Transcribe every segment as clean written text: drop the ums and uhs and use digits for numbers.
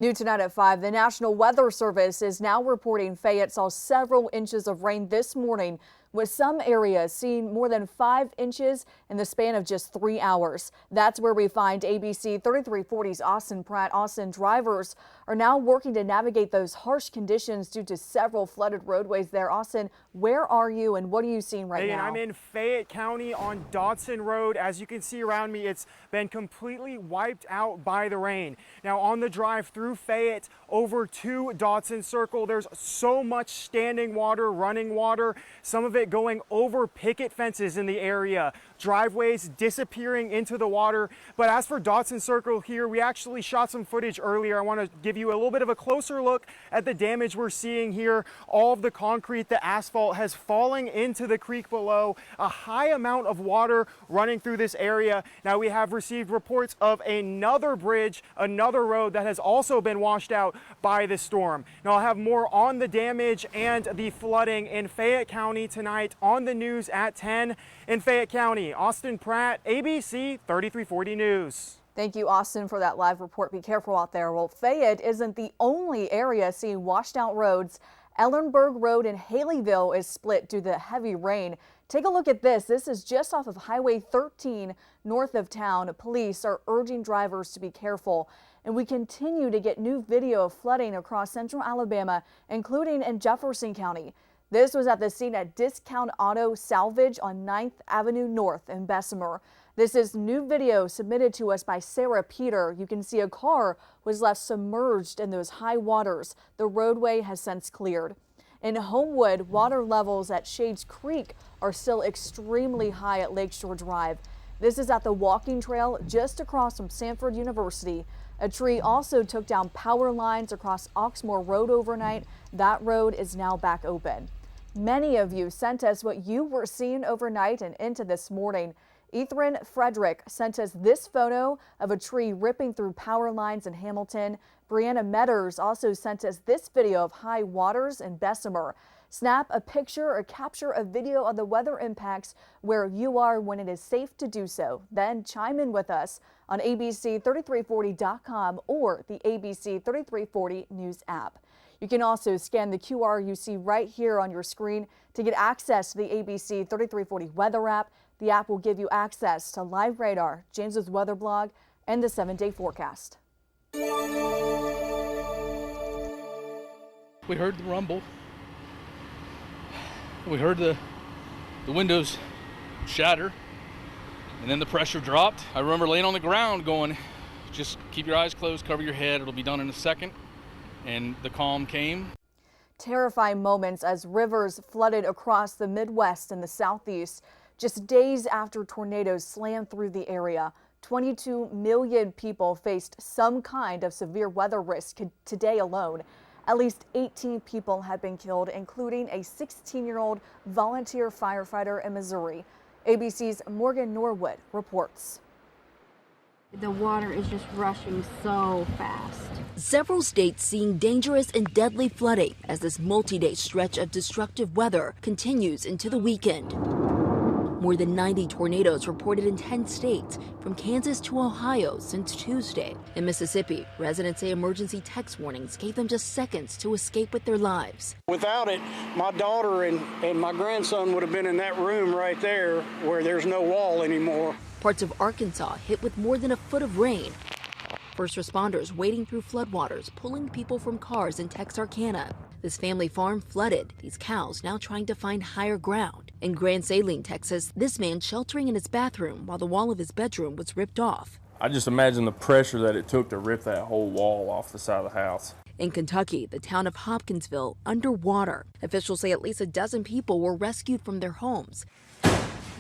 New tonight at 5, the National Weather Service is now reporting Fayette saw several inches of rain this morning, with some areas seeing more than 5 inches in the span of just 3 hours. That's where we find ABC 3340's Austin Pratt. Austin, drivers are now working to navigate those harsh conditions due to several flooded roadways there. Austin, where are you and what are you seeing right now? I'm in Fayette County on Dodson Road. As you can see around me, it's been completely wiped out by the rain. Now on the drive through Fayette over to Dodson Circle, there's so much standing water, running water, some of it going over picket fences in the area, driveways disappearing into the water. But as for Dodson Circle here, we actually shot some footage earlier. I want to give you a little bit of a closer look at the damage we're seeing here. All of the concrete, the asphalt has fallen into the creek below, a high amount of water running through this area. Now we have received reports of another bridge, another road that has also been washed out by the storm. Now I'll have more on the damage and the flooding in Fayette County tonight on the news at 10. In Fayette County, Austin Pratt, ABC 3340 News. Thank you, Austin, for that live report. Be careful out there. Well, Fayette isn't the only area seeing washed out roads. Ellenberg Road in Haleyville is split due to heavy rain. Take a look at this. This is just off of Highway 13 north of town. Police are urging drivers to be careful. And we continue to get new video of flooding across central Alabama, including in Jefferson County. This was at the scene at Discount Auto Salvage on 9th Avenue North in Bessemer. This is new video submitted to us by Sarah Peter. You can see a car was left submerged in those high waters. The roadway has since cleared. In Homewood, water levels at Shades Creek are still extremely high at Lakeshore Drive. This is at the walking trail just across from Sanford University. A tree also took down power lines across Oxmoor Road overnight. That road is now back open. Many of you sent us what you were seeing overnight and into this morning. Ethan Frederick sent us this photo of a tree ripping through power lines in Hamilton. Brianna Metters also sent us this video of high waters in Bessemer. Snap a picture or capture a video of the weather impacts where you are when it is safe to do so. Then chime in with us on ABC3340.com or the ABC 3340 News app. You can also scan the QR you see right here on your screen to get access to the ABC 3340 weather app. The app will give you access to live radar, James's weather blog, and the 7-day forecast. We heard the rumble. We heard the windows shatter, and then the pressure dropped. I remember laying on the ground going, just keep your eyes closed, cover your head, it'll be done in a second. And the calm came. Terrifying moments as rivers flooded across the Midwest and the Southeast. Just days after tornadoes slammed through the area, 22 million people faced some kind of severe weather risk today alone. At least 18 people have been killed, including a 16-year-old volunteer firefighter in Missouri. ABC's Morgan Norwood reports. The water is just rushing so fast. Several states seeing dangerous and deadly flooding as this multi-day stretch of destructive weather continues into the weekend. More than 90 tornadoes reported in 10 states, from Kansas to Ohio since Tuesday. In Mississippi, residents say emergency text warnings gave them just seconds to escape with their lives. Without it, my daughter and my grandson would have been in that room right there where there's no wall anymore. Parts of Arkansas hit with more than a foot of rain. First responders wading through floodwaters, pulling people from cars in Texarkana. This family farm flooded, these cows now trying to find higher ground. In Grand Saline, Texas, this man sheltering in his bathroom while the wall of his bedroom was ripped off. I just imagine the pressure that it took to rip that whole wall off the side of the house. In Kentucky, the town of Hopkinsville underwater. Officials say at least a dozen people were rescued from their homes.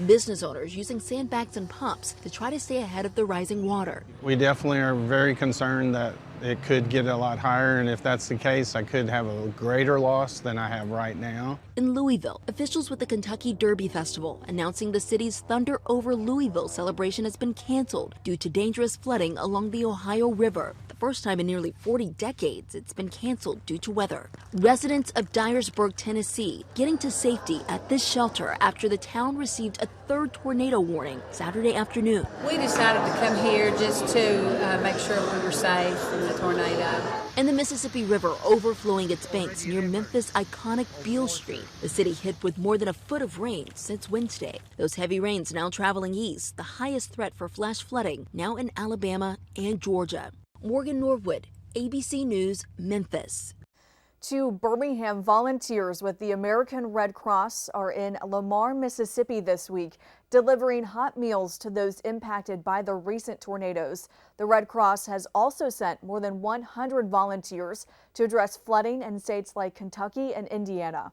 Business owners using sandbags and pumps to try to stay ahead of the rising water. We definitely are very concerned that it could get a lot higher, and if that's the case, I could have a greater loss than I have right now. In Louisville, officials with the Kentucky Derby Festival announcing the city's Thunder Over Louisville celebration has been canceled due to dangerous flooding along the Ohio River. The first time in nearly 40 decades it's been canceled due to weather. Residents of Dyersburg, Tennessee, getting to safety at this shelter after the town received a third tornado warning Saturday afternoon. We decided to come here just to make sure we were safe from the tornado. And the Mississippi River overflowing its banks near Memphis' iconic Beale Street. The city hit with more than a foot of rain since Wednesday. Those heavy rains now traveling east, the highest threat for flash flooding now in Alabama and Georgia. Morgan Norwood, ABC News, Memphis. 2 Birmingham volunteers with the American Red Cross are in Lamar, Mississippi this week, delivering hot meals to those impacted by the recent tornadoes. The Red Cross has also sent more than 100 volunteers to address flooding in states like Kentucky and Indiana.